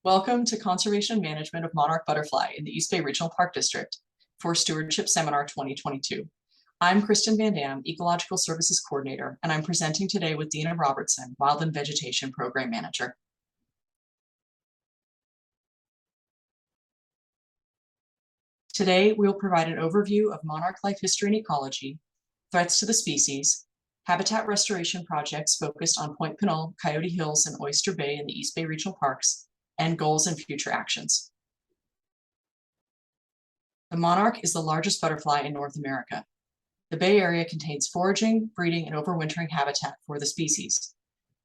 Welcome to Conservation Management of Monarch Butterfly in the East Bay Regional Park District for Stewardship Seminar 2022. I'm Kristen Van Dam, Ecological Services Coordinator, and I'm presenting today with Dina Robertson, Wildland Vegetation Program Manager. Today, we'll provide an overview of monarch life history and ecology, threats to the species, habitat restoration projects focused on Point Pinole, Coyote Hills, and Oyster Bay in the East Bay Regional Parks, and goals and future actions. The monarch is the largest butterfly in North America. The Bay Area contains foraging, breeding, and overwintering habitat for the species.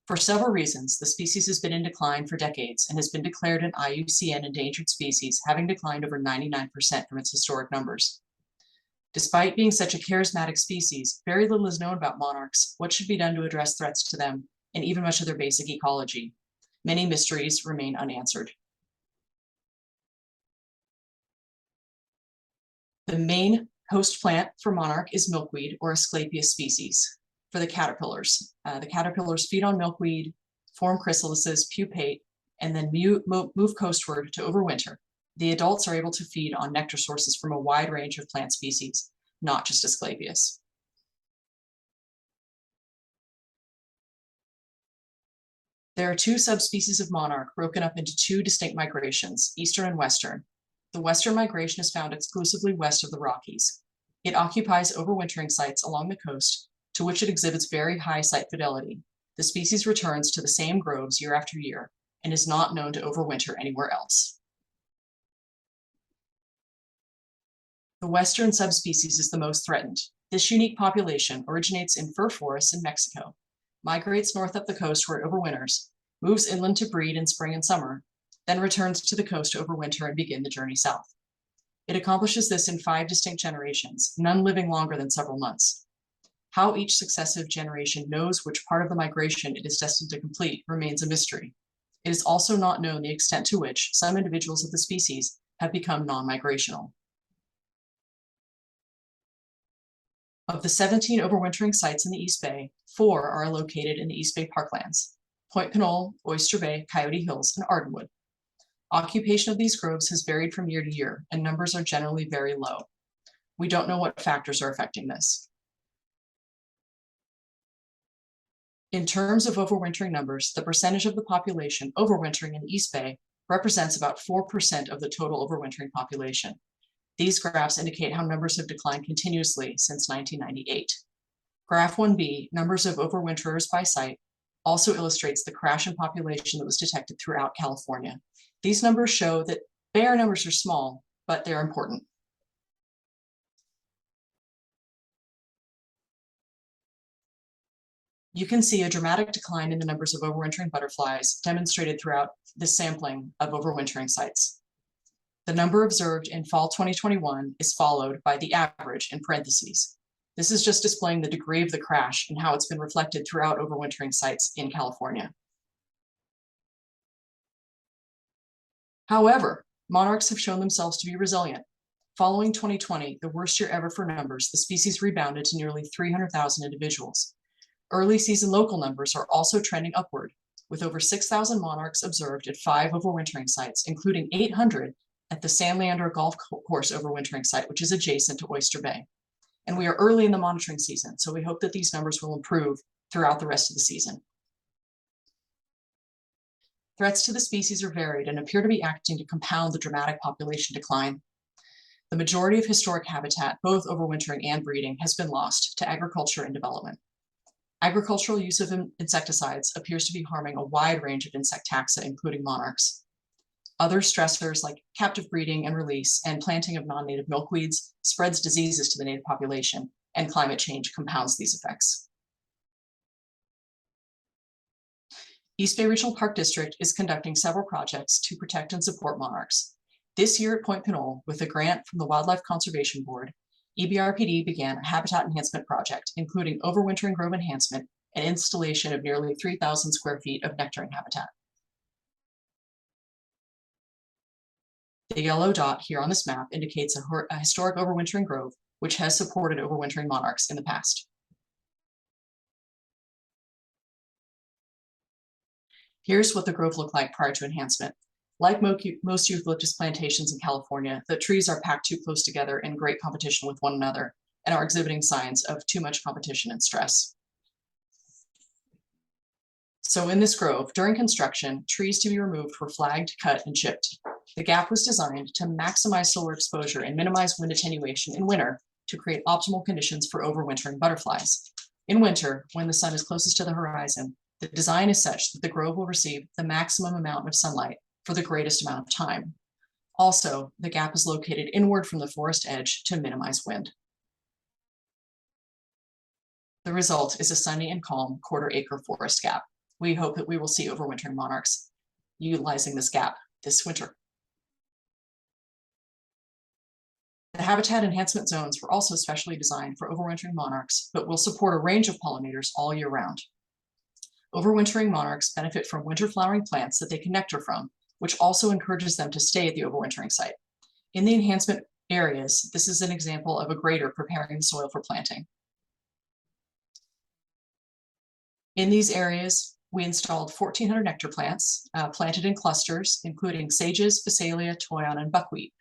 For several reasons, the species has been in decline for decades and has been declared an IUCN endangered species, having declined over 99% from its historic numbers. Despite being such a charismatic species, very little is known about monarchs, what should be done to address threats to them, and even much of their basic ecology. Many mysteries remain unanswered. The main host plant for monarch is milkweed, or Asclepias species. For the caterpillars feed on milkweed, form chrysalises, pupate, and then move coastward to overwinter. The adults are able to feed on nectar sources from a wide range of plant species, not just Asclepias. There are two subspecies of monarch broken up into two distinct migrations, eastern and western. The western migration is found exclusively west of the Rockies. It occupies overwintering sites along the coast, to which it exhibits very high site fidelity. The species returns to the same groves year after year and is not known to overwinter anywhere else. The western subspecies is the most threatened. This unique population originates in fir forests in Mexico, migrates north up the coast where it overwinters, moves inland to breed in spring and summer, then returns to the coast to overwinter and begin the journey south. It accomplishes this in 5 distinct generations, none living longer than several months. How each successive generation knows which part of the migration it is destined to complete remains a mystery. It is also not known the extent to which some individuals of the species have become non-migrational. Of the 17 overwintering sites in the East Bay, 4 are located in the East Bay Parklands: Point Pinole, Oyster Bay, Coyote Hills, and Ardenwood. Occupation of these groves has varied from year to year, and numbers are generally very low. We don't know what factors are affecting this. In terms of overwintering numbers, the percentage of the population overwintering in the East Bay represents about 4% of the total overwintering population. These graphs indicate how numbers have declined continuously since 1998. Graph 1B, numbers of overwinterers by site, also illustrates the crash in population that was detected throughout California. These numbers show that Bay Area numbers are small, but they're important. You can see a dramatic decline in the numbers of overwintering butterflies demonstrated throughout this sampling of overwintering sites. The number observed in fall 2021 is followed by the average in parentheses. This is just displaying the degree of the crash and how it's been reflected throughout overwintering sites in California. However, monarchs have shown themselves to be resilient. Following 2020, the worst year ever for numbers, the species rebounded to nearly 300,000 individuals. Early season local numbers are also trending upward, with over 6,000 monarchs observed at 5 overwintering sites, including 800 at the San Leandro Golf Course overwintering site, which is adjacent to Oyster Bay. And we are early in the monitoring season, so we hope that these numbers will improve throughout the rest of the season. Threats to the species are varied and appear to be acting to compound the dramatic population decline. The majority of historic habitat, both overwintering and breeding, has been lost to agriculture and development. Agricultural use of insecticides appears to be harming a wide range of insect taxa, including monarchs. Other stressors like captive breeding and release and planting of non-native milkweeds spreads diseases to the native population, and climate change compounds these effects. East Bay Regional Park District is conducting several projects to protect and support monarchs. This year at Point Pinole, with a grant from the Wildlife Conservation Board, EBRPD began a habitat enhancement project, including overwintering grove enhancement and installation of nearly 3,000 square feet of nectaring habitat. The yellow dot here on this map indicates a historic overwintering grove, which has supported overwintering monarchs in the past. Here's what the grove looked like prior to enhancement. Like most eucalyptus plantations in California, the trees are packed too close together in great competition with one another and are exhibiting signs of too much competition and stress. So in this grove, during construction, trees to be removed were flagged, cut, and chipped. The gap was designed to maximize solar exposure and minimize wind attenuation in winter to create optimal conditions for overwintering butterflies. In winter, when the sun is closest to the horizon, the design is such that the grove will receive the maximum amount of sunlight for the greatest amount of time. Also, the gap is located inward from the forest edge to minimize wind. The result is a sunny and calm quarter-acre forest gap. We hope that we will see overwintering monarchs utilizing this gap this winter. The habitat enhancement zones were also specially designed for overwintering monarchs, but will support a range of pollinators all year round. Overwintering monarchs benefit from winter flowering plants that they can nectar from, which also encourages them to stay at the overwintering site. In the enhancement areas, this is an example of a grader preparing the soil for planting. In these areas, we installed 1,400 nectar plants planted in clusters, including sages, phacelia, toyon, and buckwheat.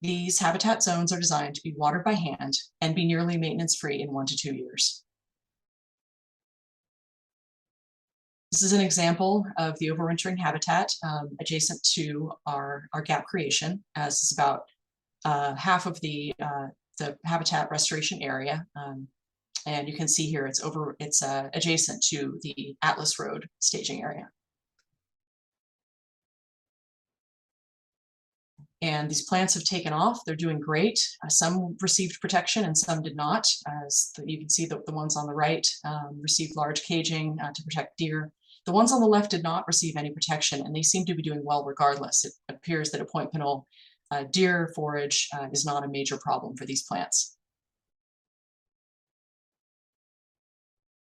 These habitat zones are designed to be watered by hand and be nearly maintenance-free in 1 to 2 years. This is an example of the overwintering habitat adjacent to our gap creation. This is about half of the habitat restoration area. And you can see here it's adjacent to the Atlas Road staging area. And these plants have taken off. They're doing great. Some received protection and some did not. As you can see, the ones on the right received large caging to protect deer. The ones on the left did not receive any protection, and they seem to be doing well regardless. It appears that at Point Pinole, deer forage is not a major problem for these plants.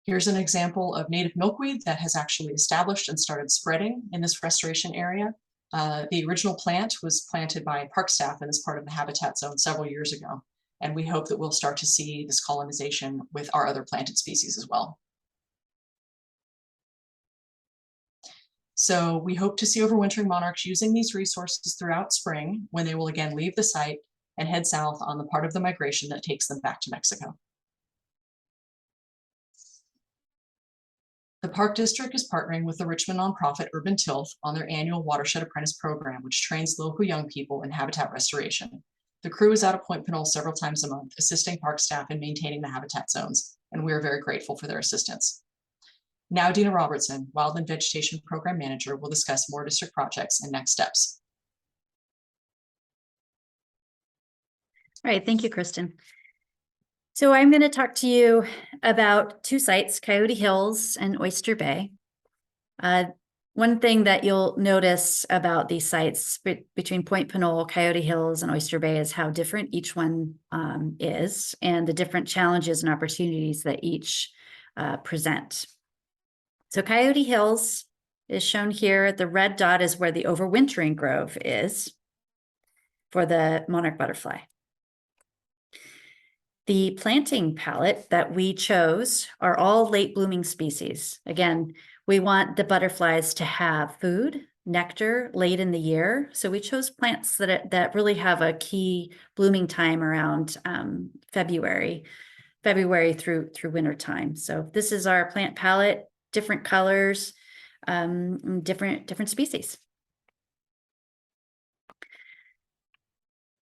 Here's an example of native milkweed that has actually established and started spreading in this restoration area. The original plant was planted by park staff and is part of the habitat zone several years ago. And we hope that we'll start to see this colonization with our other planted species as well. So we hope to see overwintering monarchs using these resources throughout spring, when they will again leave the site and head south on the part of the migration that takes them back to Mexico. The Park District is partnering with the Richmond nonprofit Urban Tilth on their annual Watershed Apprentice program, which trains local young people in habitat restoration. The crew is out at Point Pinole several times a month, assisting park staff in maintaining the habitat zones, and we are very grateful for their assistance. Now, Dina Robertson, Wildland Vegetation Program Manager, will discuss more district projects and next steps. All right, thank you, Kristen. So I'm going to talk to you about 2 sites, Coyote Hills and Oyster Bay. One thing that you'll notice about these sites between Point Pinole, Coyote Hills, and Oyster Bay is how different each one is, and the different challenges and opportunities that each present. So Coyote Hills is shown here. The red dot is where the overwintering grove is for the monarch butterfly. The planting palette that we chose are all late blooming species. Again, we want the butterflies to have food, nectar late in the year. So we chose plants that really have a key blooming time around February through winter time. So this is our plant palette, different colors, different species.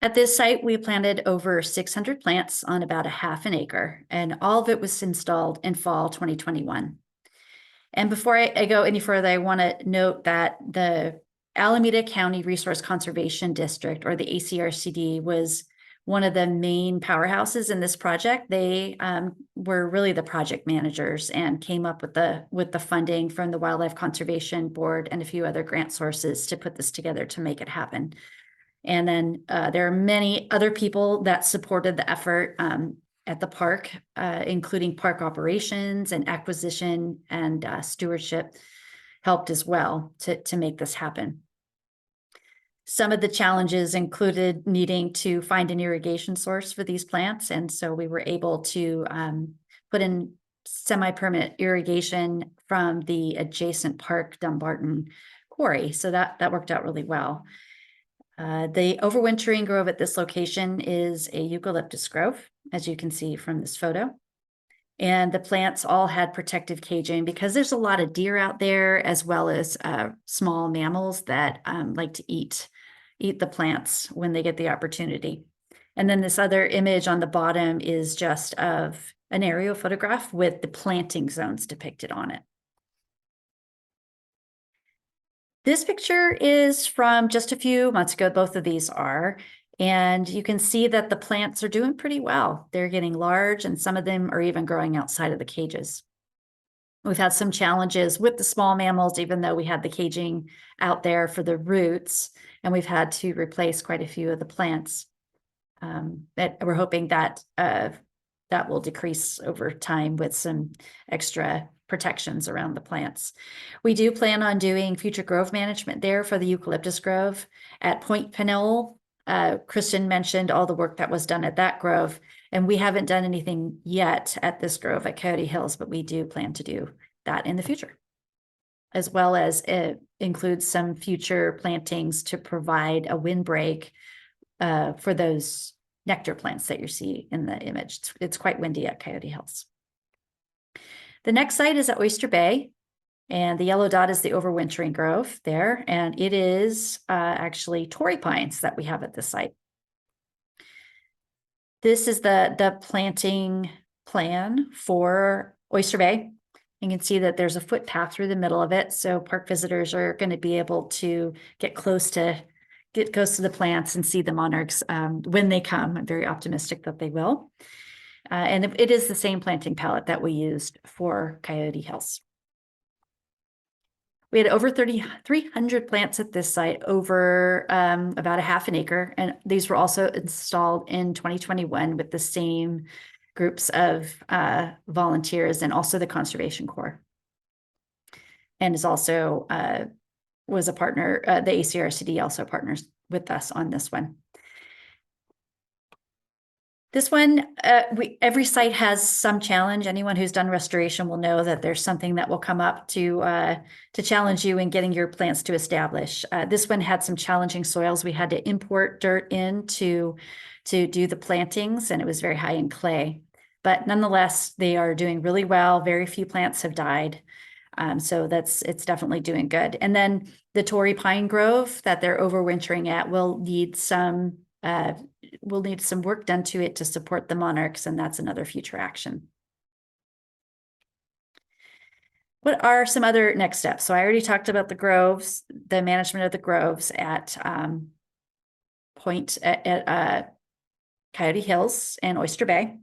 At this site, we planted over 600 plants on about a half an acre, and all of it was installed in fall 2021. And before I go any further, I want to note that the Alameda County Resource Conservation District, or the ACRCD, was one of the main powerhouses in this project. They were really the project managers and came up with the funding from the Wildlife Conservation Board and a few other grant sources to put this together to make it happen. And then there are many other people that supported the effort at the park, including park operations and acquisition and stewardship helped as well to make this happen. Some of the challenges included needing to find an irrigation source for these plants. And so we were able to put in semi-permanent irrigation from the adjacent park, Dumbarton, quarry. So that worked out really well. The overwintering grove at this location is a eucalyptus grove, as you can see from this photo. And the plants all had protective caging because there's a lot of deer out there, as well as small mammals that like to eat the plants when they get the opportunity. And then this other image on the bottom is just of an aerial photograph with the planting zones depicted on it. This picture is from just a few months ago. Both of these are. And you can see that the plants are doing pretty well. They're getting large, and some of them are even growing outside of the cages. We've had some challenges with the small mammals, even though we had the caging out there for the roots, and we've had to replace quite a few of the plants. But we're hoping that that will decrease over time with some extra protections around the plants. We do plan on doing future grove management there for the eucalyptus grove at Point Pinole. Kristen mentioned all the work that was done at that grove, and we haven't done anything yet at this grove at Coyote Hills, but we do plan to do that in the future, as well as it includes some future plantings to provide a windbreak for those nectar plants that you see in the image. It's quite windy at Coyote Hills. The next site is at Oyster Bay, and the yellow dot is the overwintering grove there, and it is actually Torrey pines that we have at this site. This is the planting plan for Oyster Bay. You can see that there's a footpath through the middle of it, so park visitors are going to be able to get close to the plants and see the monarchs when they come. I'm very optimistic that they will. And it is the same planting palette that we used for Coyote Hills. We had over 300 plants at this site, over about a half an acre. And these were also installed in 2021 with the same groups of volunteers and also the Conservation Corps. And is also was a partner, the ACRCD also partners with us on this one. This one, every site has some challenge. Anyone who's done restoration will know that there's something that will come up to challenge you in getting your plants to establish. This one had some challenging soils. We had to import dirt in to do the plantings, and it was very high in clay. But nonetheless, they are doing really well. Very few plants have died. So it's definitely doing good. And then the Torrey Pine Grove that they're overwintering at will need some work done to it to support the monarchs, and that's another future action. What are some other next steps? So I already talked about the groves, the management of the groves at Coyote Hills and Oyster Bay.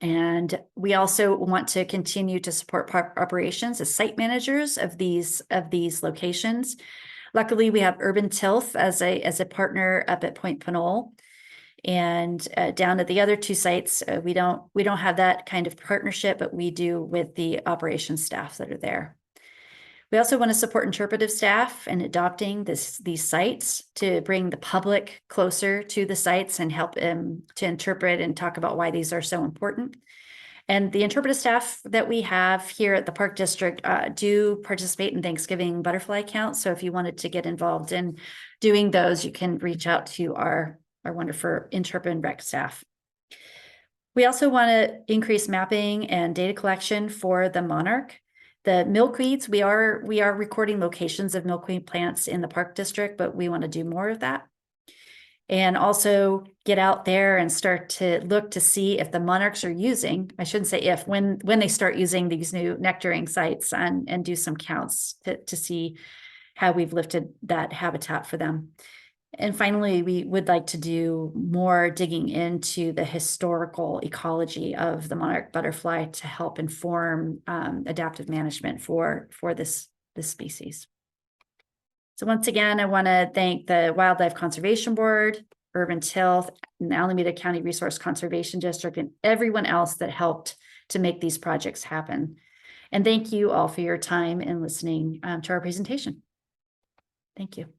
And we also want to continue to support operations as site managers of these locations. Luckily, we have Urban Tilth as a partner up at Point Pinole, and down at the other two sites, we don't have that kind of partnership, but we do with the operations staff that are there. We also want to support interpretive staff in adopting these sites to bring the public closer to the sites and help them to interpret and talk about why these are so important. And the interpretive staff that we have here at the Park District do participate in Thanksgiving butterfly counts. So if you wanted to get involved in doing those, you can reach out to our wonderful interpret and rec staff. We also want to increase mapping and data collection for the monarch. The milkweeds, we are recording locations of milkweed plants in the Park District, but we want to do more of that. And also get out there and start to look to see if the monarchs are using, I shouldn't say if, when they start using these new nectaring sites and do some counts to see how we've lifted that habitat for them. And finally, we would like to do more digging into the historical ecology of the monarch butterfly to help inform adaptive management for this species. So once again, I want to thank the Wildlife Conservation Board, Urban Tilth, and the Alameda County Resource Conservation District, and everyone else that helped to make these projects happen. And thank you all for your time and listening to our presentation. Thank you.